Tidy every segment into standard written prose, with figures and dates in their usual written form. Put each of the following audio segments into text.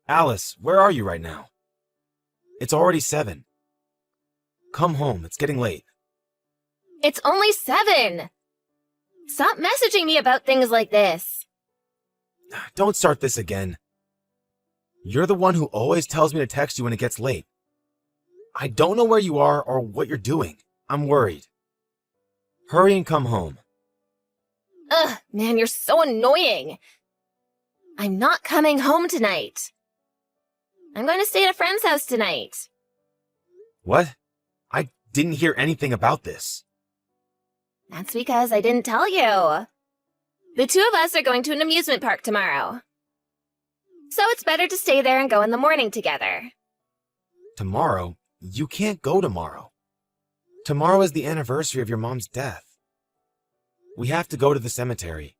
Alice, where are you right now? It's already 7. Come home, it's getting late. It's only 7! Stop messaging me about things like this. Don't start this again. You're the one who always tells me to text you when it gets late. I don't know where you are or what you're doing. I'm worried. Hurry and come home. Ugh, man, you're so annoying. I'm not coming home tonight. I'm going to stay at a friend's house tonight. What? I didn't hear anything about this. That's because I didn't tell you. The two of us are going to an amusement park tomorrow. So it's better to stay there and go in the morning together. Tomorrow? You can't go tomorrow. Tomorrow is the anniversary of your mom's death. We have to go to the cemetery.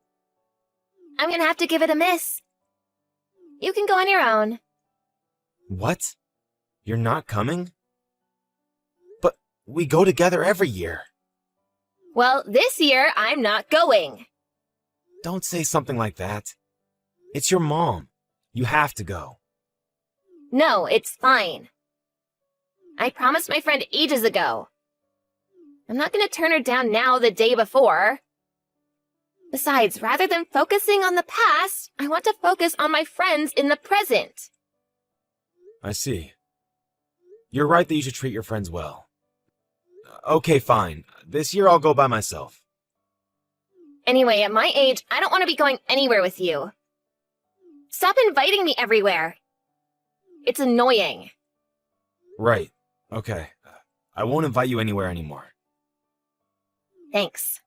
I'm gonna have to give it a miss. You can go on your own. What? You're not coming? But we go together every year. Well, this year, I'm not going. Don't say something like that. It's your mom. You have to go. No, it's fine. I promised my friend ages ago. I'm not gonna turn her down now the day before. Besides, rather than focusing on the past, I want to focus on my friends in the present. I see. You're right that you should treat your friends well. Okay, fine. This year I'll go by myself. Anyway, at my age, I don't want to be going anywhere with you. Stop inviting me everywhere. It's annoying. Right. Okay. I won't invite you anywhere anymore. Thanks.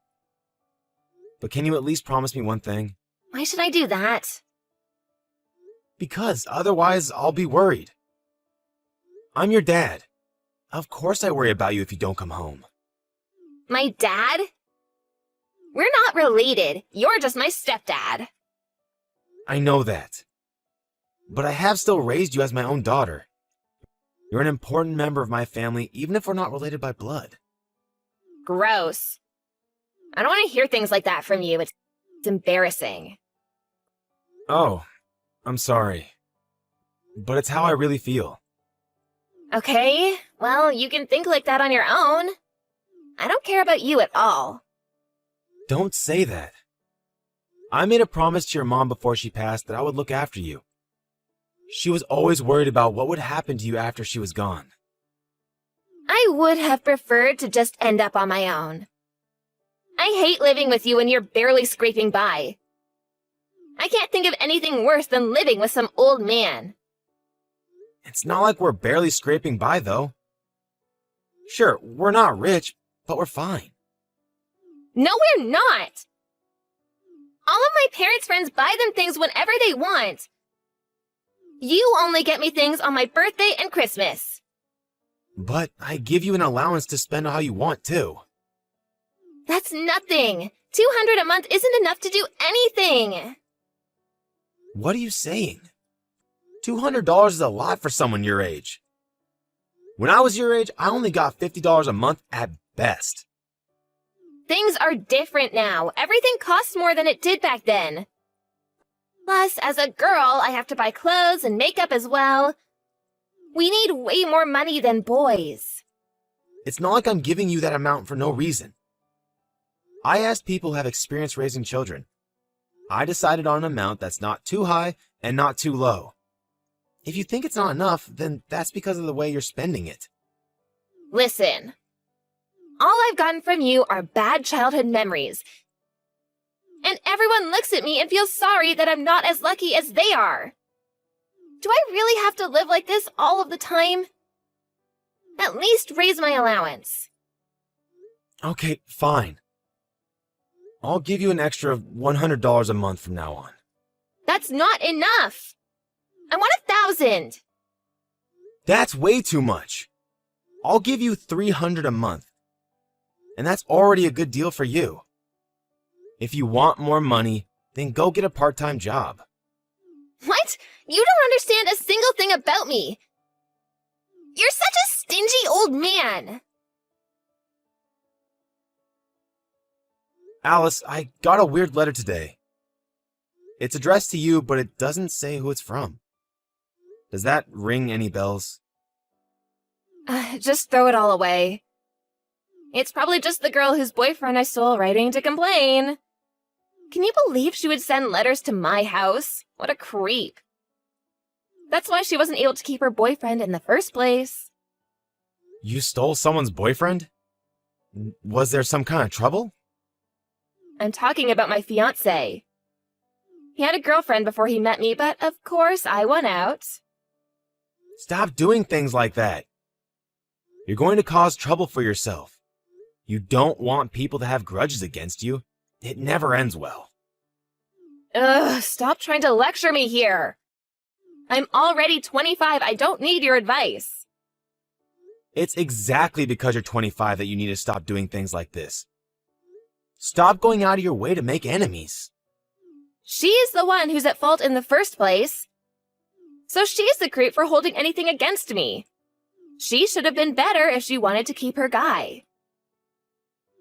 But can you at least promise me one thing? Why should I do that? Because otherwise I'll be worried. I'm your dad. Of course I worry about you if you don't come home. My dad? We're not related. You're just my stepdad. I know that. But I have still raised you as my own daughter. You're an important member of my family, even if we're not related by blood. Gross. I don't want to hear things like that from you. It's embarrassing. Oh, I'm sorry. But it's how I really feel. Okay, well, you can think like that on your own. I don't care about you at all. Don't say that. I made a promise to your mom before she passed that I would look after you. She was always worried about what would happen to you after she was gone. I would have preferred to just end up on my own. I hate living with you when you're barely scraping by. I can't think of anything worse than living with some old man. It's not like we're barely scraping by, though. Sure, we're not rich, but we're fine. No, we're not! All of my parents' friends buy them things whenever they want. You only get me things on my birthday and Christmas. But I give you an allowance to spend how you want, too. That's nothing. $200 a month isn't enough to do anything. What are you saying? $200 is a lot for someone your age. When I was your age, I only got $50 a month at best. Things are different now. Everything costs more than it did back then. Plus, as a girl, I have to buy clothes and makeup as well. We need way more money than boys. It's not like I'm giving you that amount for no reason. I asked people who have experience raising children. I decided on an amount that's not too high and not too low. If you think it's not enough, then that's because of the way you're spending it. Listen. All I've gotten from you are bad childhood memories. And everyone looks at me and feels sorry that I'm not as lucky as they are. Do I really have to live like this all of the time? At least raise my allowance. Okay, fine. I'll give you an extra $100 a month from now on. That's not enough. I want 1,000. That's way too much. I'll give you $300 a month. And that's already a good deal for you. If you want more money, then go get a part-time job. What? You don't understand a single thing about me. You're such a stingy old man. Alice, I got a weird letter today. It's addressed to you, but it doesn't say who it's from. Does that ring any bells? Just throw it all away. It's probably just the girl whose boyfriend I stole writing to complain. Can you believe she would send letters to my house? What a creep. That's why she wasn't able to keep her boyfriend in the first place. You stole someone's boyfriend? Was there some kind of trouble? I'm talking about my fiancé. He had a girlfriend before he met me, but of course I won out. Stop doing things like that. You're going to cause trouble for yourself. You don't want people to have grudges against you. It never ends well. Ugh, stop trying to lecture me here. I'm already 25. I don't need your advice. It's exactly because you're 25 that you need to stop doing things like this. Stop going out of your way to make enemies. She's the one who's at fault in the first place. So she's the creep for holding anything against me. She should have been better if she wanted to keep her guy.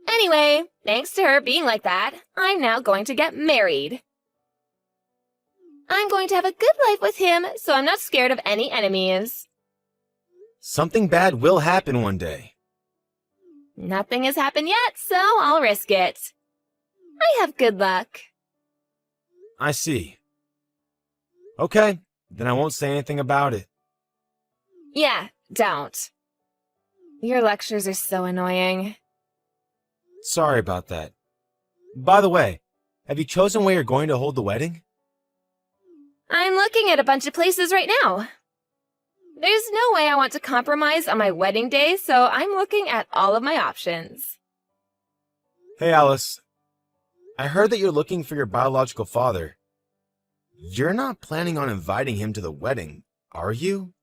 Anyway, thanks to her being like that, I'm now going to get married. I'm going to have a good life with him, so I'm not scared of any enemies. Something bad will happen one day. Nothing has happened yet, so I'll risk it. I have good luck. I see. Okay, then I won't say anything about it. Yeah, don't. Your lectures are so annoying. Sorry about that. By the way, have you chosen where you're going to hold the wedding? I'm looking at a bunch of places right now. There's no way I want to compromise on my wedding day, so I'm looking at all of my options. Hey Alice, I heard that you're looking for your biological father. You're not planning on inviting him to the wedding, are you?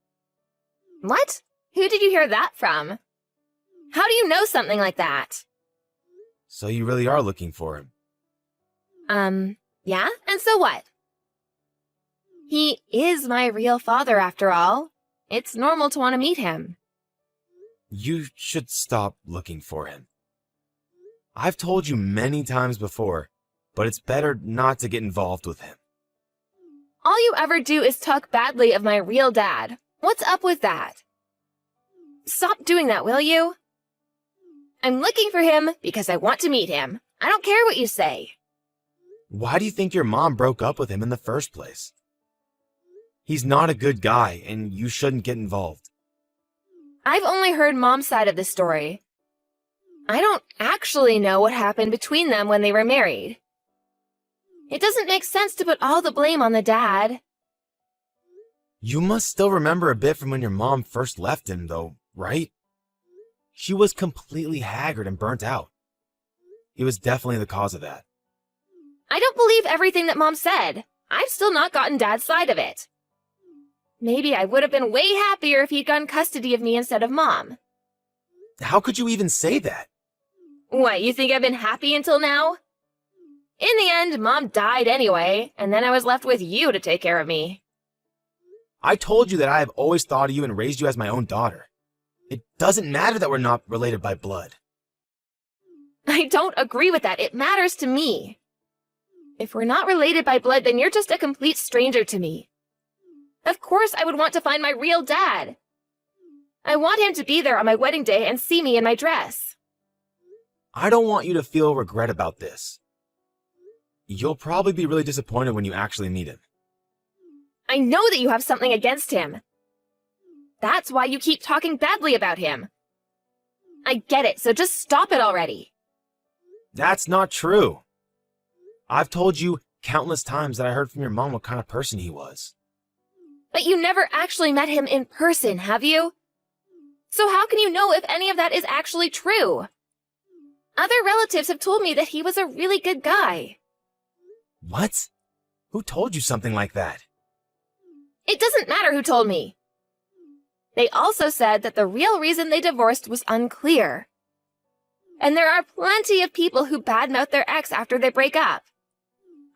What? Who did you hear that from? How do you know something like that? So you really are looking for him. Yeah? And so what? He is my real father, after all. It's normal to want to meet him. You should stop looking for him. I've told you many times before, but it's better not to get involved with him. All you ever do is talk badly of my real dad. What's up with that? Stop doing that, will you? I'm looking for him because I want to meet him. I don't care what you say. Why do you think your mom broke up with him in the first place? He's not a good guy, and you shouldn't get involved. I've only heard Mom's side of the story. I don't actually know what happened between them when they were married. It doesn't make sense to put all the blame on the dad. You must still remember a bit from when your mom first left him, though, right? She was completely haggard and burnt out. He was definitely the cause of that. I don't believe everything that Mom said. I've still not gotten Dad's side of it. Maybe I would have been way happier if he'd gotten custody of me instead of Mom. How could you even say that? What, you think I've been happy until now? In the end, Mom died anyway, and then I was left with you to take care of me. I told you that I have always thought of you and raised you as my own daughter. It doesn't matter that we're not related by blood. I don't agree with that. It matters to me. If we're not related by blood, then you're just a complete stranger to me. Of course I would want to find my real dad. I want him to be there on my wedding day and see me in my dress. I don't want you to feel regret about this. You'll probably be really disappointed when you actually meet him. I know that you have something against him. That's why you keep talking badly about him. I get it, so just stop it already. That's not true. I've told you countless times that I heard from your mom what kind of person he was. But you never actually met him in person, have you? So how can you know if any of that is actually true? Other relatives have told me that he was a really good guy. What? Who told you something like that? It doesn't matter who told me. They also said that the real reason they divorced was unclear. And there are plenty of people who badmouth their ex after they break up.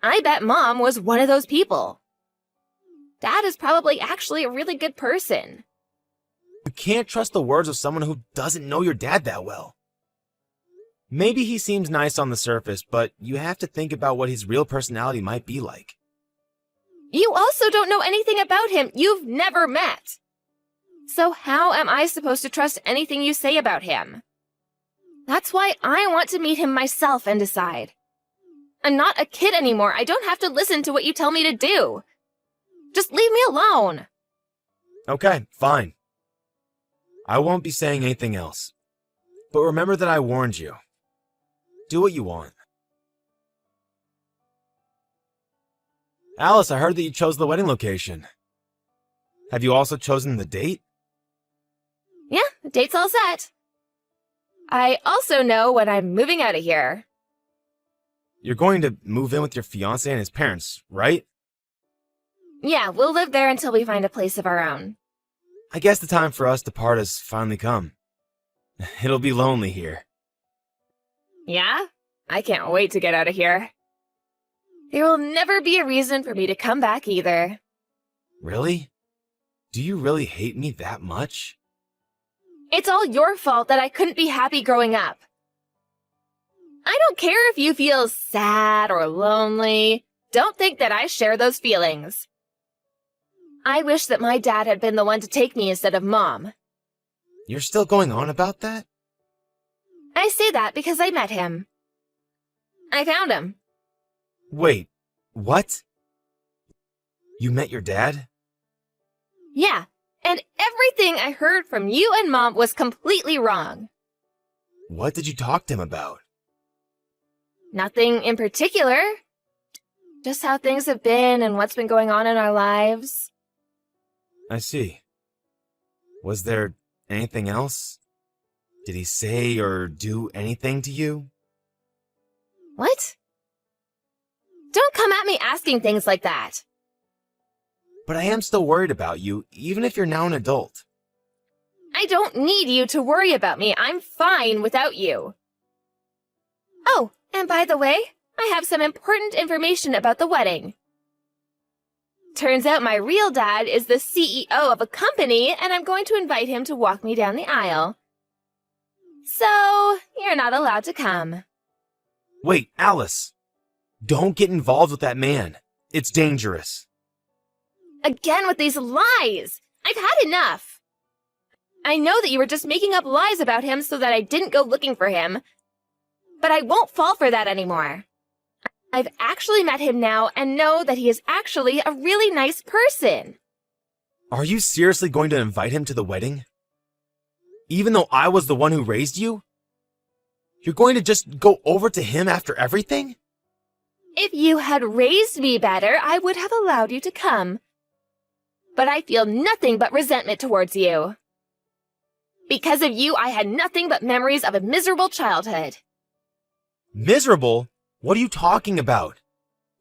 I bet Mom was one of those people. Dad is probably actually a really good person. You can't trust the words of someone who doesn't know your dad that well. Maybe he seems nice on the surface, but you have to think about what his real personality might be like. You also don't know anything about him. You've never met. So how am I supposed to trust anything you say about him? That's why I want to meet him myself and decide. I'm not a kid anymore. I don't have to listen to what you tell me to do. Just leave me alone. Okay, fine. I won't be saying anything else. But remember that I warned you. Do what you want. Alice, I heard that you chose the wedding location. Have you also chosen the date? Yeah, the date's all set. I also know when I'm moving out of here. You're going to move in with your fiancé and his parents, right? Yeah, we'll live there until we find a place of our own. I guess the time for us to part has finally come. It'll be lonely here. Yeah? I can't wait to get out of here. There will never be a reason for me to come back either. Really? Do you really hate me that much? It's all your fault that I couldn't be happy growing up. I don't care if you feel sad or lonely. Don't think that I share those feelings. I wish that my dad had been the one to take me instead of Mom. You're still going on about that? I say that because I met him. I found him. Wait, what? You met your dad? Yeah, and everything I heard from you and Mom was completely wrong. What did you talk to him about? Nothing in particular. Just how things have been and what's been going on in our lives. I see. Was there anything else? Did he say or do anything to you? What? Don't come at me asking things like that. But I am still worried about you, even if you're now an adult. I don't need you to worry about me. I'm fine without you. Oh, and by the way, I have some important information about the wedding. Turns out my real dad is the CEO of a company, and I'm going to invite him to walk me down the aisle. So, you're not allowed to come. Wait, Alice! Don't get involved with that man. It's dangerous. Again with these lies! I've had enough! I know that you were just making up lies about him so that I didn't go looking for him, but I won't fall for that anymore. I've actually met him now and know that he is actually a really nice person. Are you seriously going to invite him to the wedding? Even though I was the one who raised you? You're going to just go over to him after everything? If you had raised me better, I would have allowed you to come. But I feel nothing but resentment towards you. Because of you, I had nothing but memories of a miserable childhood. Miserable? What are you talking about?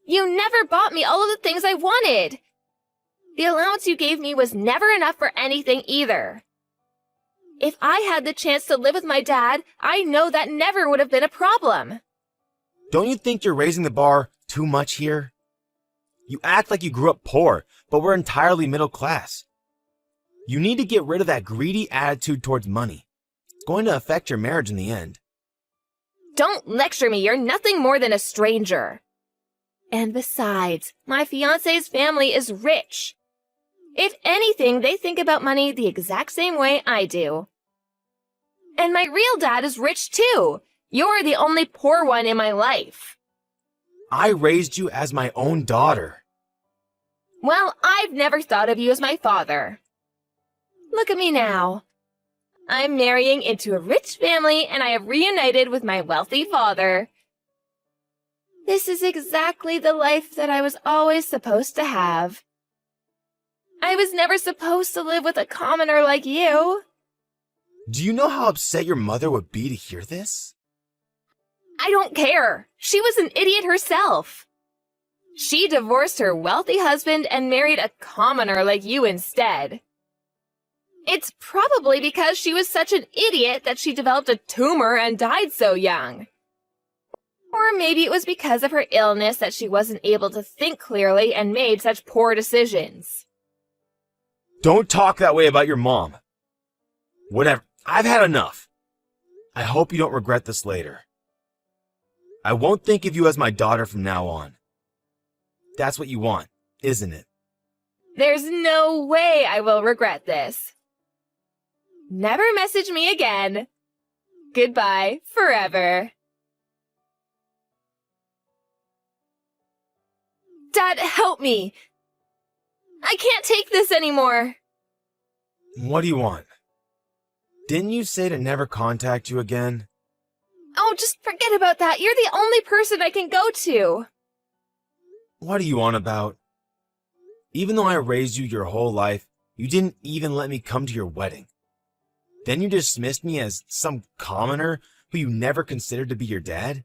You never bought me all of the things I wanted. The allowance you gave me was never enough for anything either. If I had the chance to live with my dad, I know that never would have been a problem. Don't you think you're raising the bar too much here? You act like you grew up poor, but we're entirely middle class. You need to get rid of that greedy attitude towards money. It's going to affect your marriage in the end. Don't lecture me, you're nothing more than a stranger. And besides, my fiancé's family is rich. If anything, they think about money the exact same way I do. And my real dad is rich too. You're the only poor one in my life. I raised you as my own daughter. Well, I've never thought of you as my father. Look at me now. I'm marrying into a rich family and I have reunited with my wealthy father. This is exactly the life that I was always supposed to have. I was never supposed to live with a commoner like you. Do you know how upset your mother would be to hear this? I don't care. She was an idiot herself. She divorced her wealthy husband and married a commoner like you instead. It's probably because she was such an idiot that she developed a tumor and died so young. Or maybe it was because of her illness that she wasn't able to think clearly and made such poor decisions. Don't talk that way about your mom. Whatever. I've had enough. I hope you don't regret this later. I won't think of you as my daughter from now on. That's what you want, isn't it? There's no way I will regret this. Never message me again. Goodbye forever. Dad, help me. I can't take this anymore. What do you want? Didn't you say to never contact you again? Oh, just forget about that. You're the only person I can go to. What are you on about? Even though I raised you your whole life, you didn't even let me come to your wedding. Then you dismissed me as some commoner who you never considered to be your dad?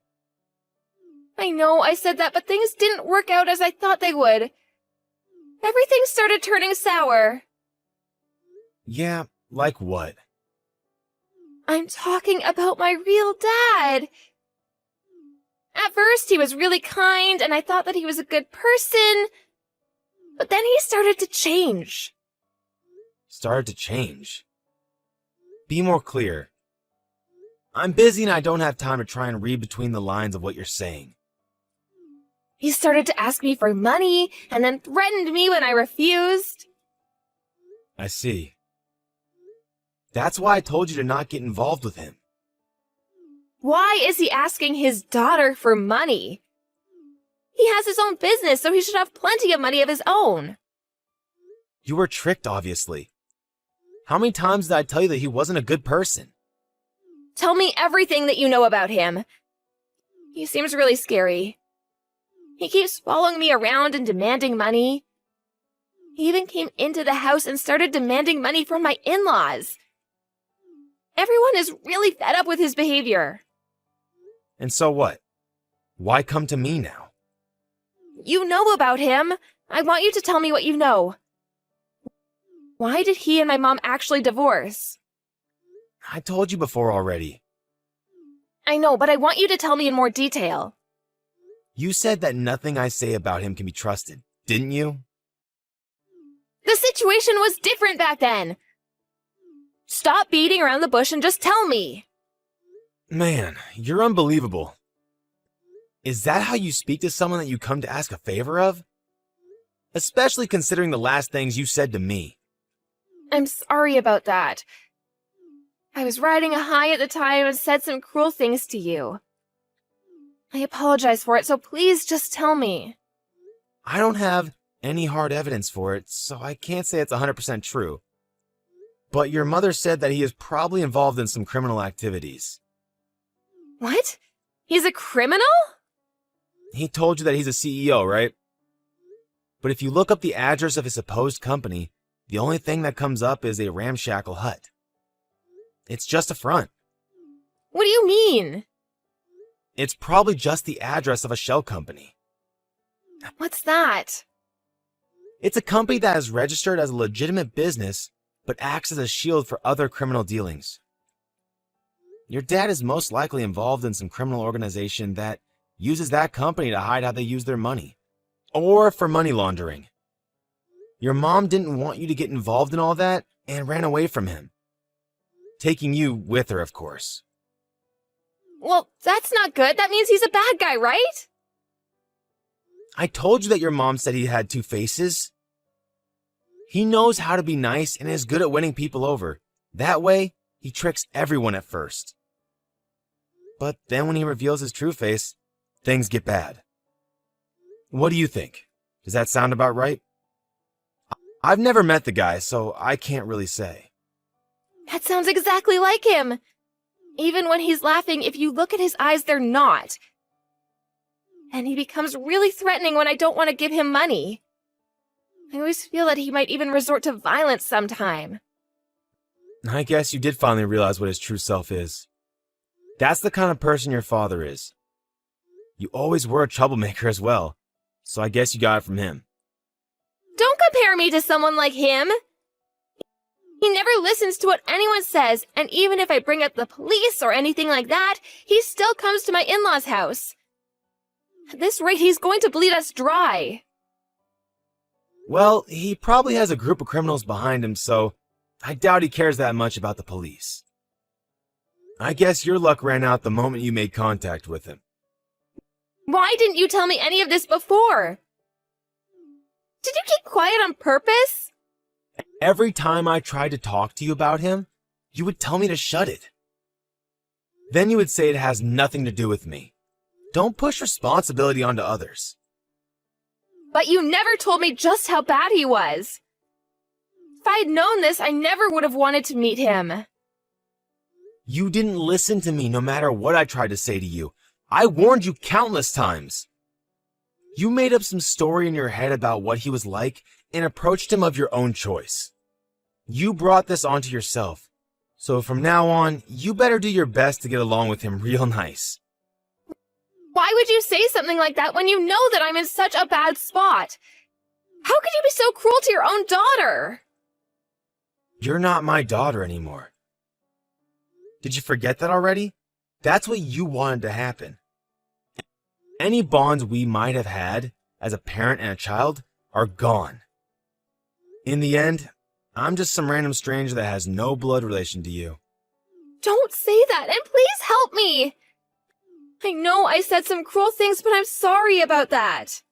I know I said that, but things didn't work out as I thought they would. Everything started turning sour. Yeah, like what? I'm talking about my real dad. At first, he was really kind, and I thought that he was a good person. But then he started to change. Started to change? Be more clear. I'm busy and I don't have time to try and read between the lines of what you're saying. He started to ask me for money, and then threatened me when I refused. I see. That's why I told you to not get involved with him. Why is he asking his daughter for money? He has his own business, so he should have plenty of money of his own. You were tricked, obviously. How many times did I tell you that he wasn't a good person? Tell me everything that you know about him. He seems really scary. He keeps following me around and demanding money. He even came into the house and started demanding money from my in-laws. Everyone is really fed up with his behavior. And so what? Why come to me now? You know about him. I want you to tell me what you know. Why did he and my mom actually divorce? I told you before already. I know, but I want you to tell me in more detail. You said that nothing I say about him can be trusted, didn't you? The situation was different back then. Stop beating around the bush and just tell me. Man, you're unbelievable. Is that how you speak to someone that you come to ask a favor of? Especially considering the last things you said to me. I'm sorry about that. I was riding a high at the time and said some cruel things to you. I apologize for it, so please just tell me. I don't have any hard evidence for it, so I can't say it's 100% true. But your mother said that he is probably involved in some criminal activities. What? He's a criminal? He told you that he's a CEO, right? But if you look up the address of his supposed company, the only thing that comes up is a ramshackle hut. It's just a front. What do you mean? It's probably just the address of a shell company. What's that? It's a company that is registered as a legitimate business, but acts as a shield for other criminal dealings. Your dad is most likely involved in some criminal organization that uses that company to hide how they use their money, or for money laundering. Your mom didn't want you to get involved in all that and ran away from him, taking you with her, of course. Well, that's not good. That means he's a bad guy, right? I told you that your mom said he had two faces. He knows how to be nice and is good at winning people over. That way, he tricks everyone at first. But then when he reveals his true face, things get bad. What do you think? Does that sound about right? I've never met the guy, so I can't really say. That sounds exactly like him. Even when he's laughing, if you look at his eyes, they're not. And he becomes really threatening when I don't want to give him money. I always feel that he might even resort to violence sometime. I guess you did finally realize what his true self is. That's the kind of person your father is. You always were a troublemaker as well, so I guess you got it from him. Don't compare me to someone like him. He never listens to what anyone says, and even if I bring up the police or anything like that, he still comes to my in-laws' house. At this rate, he's going to bleed us dry. Well, he probably has a group of criminals behind him, so I doubt he cares that much about the police. I guess your luck ran out the moment you made contact with him. Why didn't you tell me any of this before? Did you keep quiet on purpose? Every time I tried to talk to you about him, you would tell me to shut it. Then you would say it has nothing to do with me. Don't push responsibility onto others. But you never told me just how bad he was. If I had known this, I never would have wanted to meet him. You didn't listen to me no matter what I tried to say to you. I warned you countless times. You made up some story in your head about what he was like and approached him of your own choice. You brought this onto yourself. So from now on, you better do your best to get along with him real nice. Why would you say something like that when you know that I'm in such a bad spot? How could you be so cruel to your own daughter? You're not my daughter anymore. Did you forget that already? That's what you wanted to happen. Any bonds we might have had as a parent and a child are gone. In the end, I'm just some random stranger that has no blood relation to you. Don't say that, and please help me! I know I said some cruel things, but I'm sorry about that.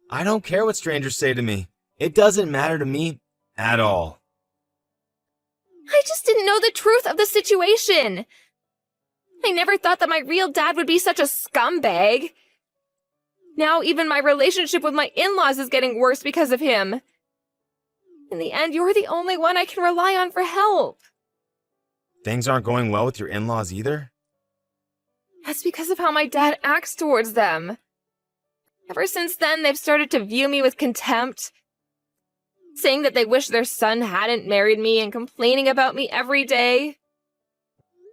I don't care what strangers say to me. It doesn't matter to me at all. I just didn't know the truth of the situation. I never thought that my real dad would be such a scumbag. Now even my relationship with my in-laws is getting worse because of him. In the end, you're the only one I can rely on for help. Things aren't going well with your in-laws either? That's because of how my dad acts towards them. Ever since then, they've started to view me with contempt, saying that they wish their son hadn't married me and complaining about me every day.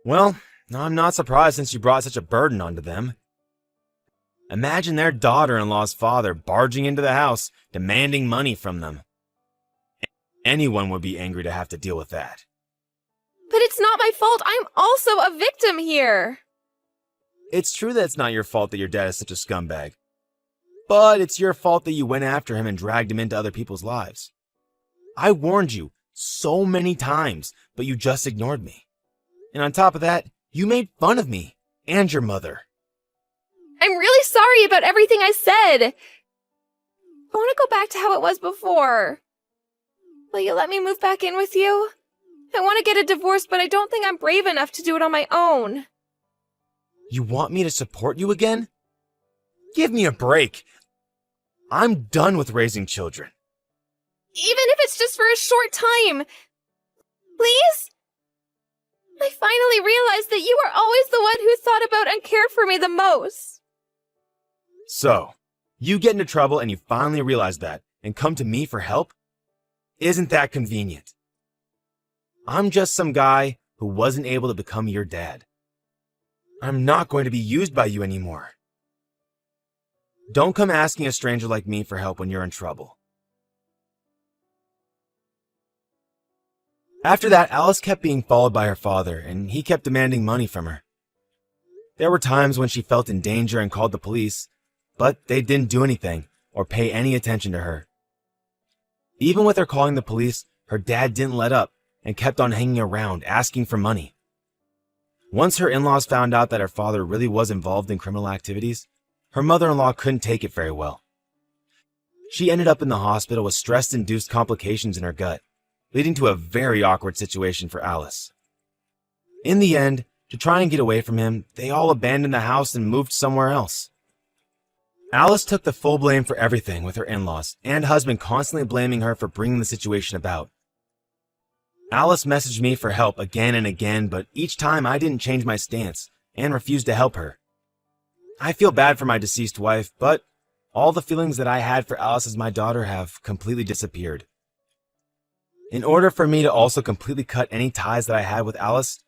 Well, I'm not surprised since you brought such a burden onto them. Imagine their daughter-in-law's father barging into the house, demanding money from them. Anyone would be angry to have to deal with that. But it's not my fault. I'm also a victim here. It's true that it's not your fault that your dad is such a scumbag. But it's your fault that you went after him and dragged him into other people's lives. I warned you so many times, but you just ignored me. And on top of that, you made fun of me and your mother. I'm really sorry about everything I said. I want to go back to how it was before. Will you let me move back in with you? I want to get a divorce, but I don't think I'm brave enough to do it on my own. You want me to support you again? Give me a break. I'm done with raising children. Even if it's just for a short time. Please? I finally realized that you were always the one who thought about and cared for me the most. So, you get into trouble and you finally realize that and come to me for help? Isn't that convenient? I'm just some guy who wasn't able to become your dad. I'm not going to be used by you anymore. Don't come asking a stranger like me for help when you're in trouble. After that, Alice kept being followed by her father, and he kept demanding money from her. There were times when she felt in danger and called the police, but they didn't do anything or pay any attention to her. Even with her calling the police, her dad didn't let up and kept on hanging around asking for money. Once her in-laws found out that her father really was involved in criminal activities, her mother-in-law couldn't take it very well. She ended up in the hospital with stress-induced complications in her gut, leading to a very awkward situation for Alice. In the end, to try and get away from him, they all abandoned the house and moved somewhere else. Alice took the full blame for everything with her in-laws and husband constantly blaming her for bringing the situation about. Alice messaged me for help again and again, but each time I didn't change my stance and refused to help her. I feel bad for my deceased wife, but all the feelings that I had for Alice as my daughter have completely disappeared. In order for me to also completely cut any ties that I had with Alice,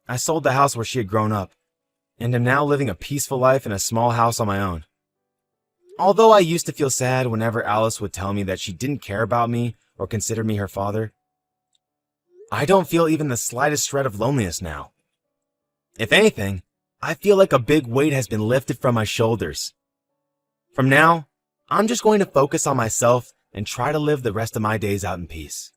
I sold the house where she had grown up, and am now living a peaceful life in a small house on my own. Although I used to feel sad whenever Alice would tell me that she didn't care about me or consider me her father, I don't feel even the slightest shred of loneliness now. If anything, I feel like a big weight has been lifted from my shoulders. From now, I'm just going to focus on myself and try to live the rest of my days out in peace.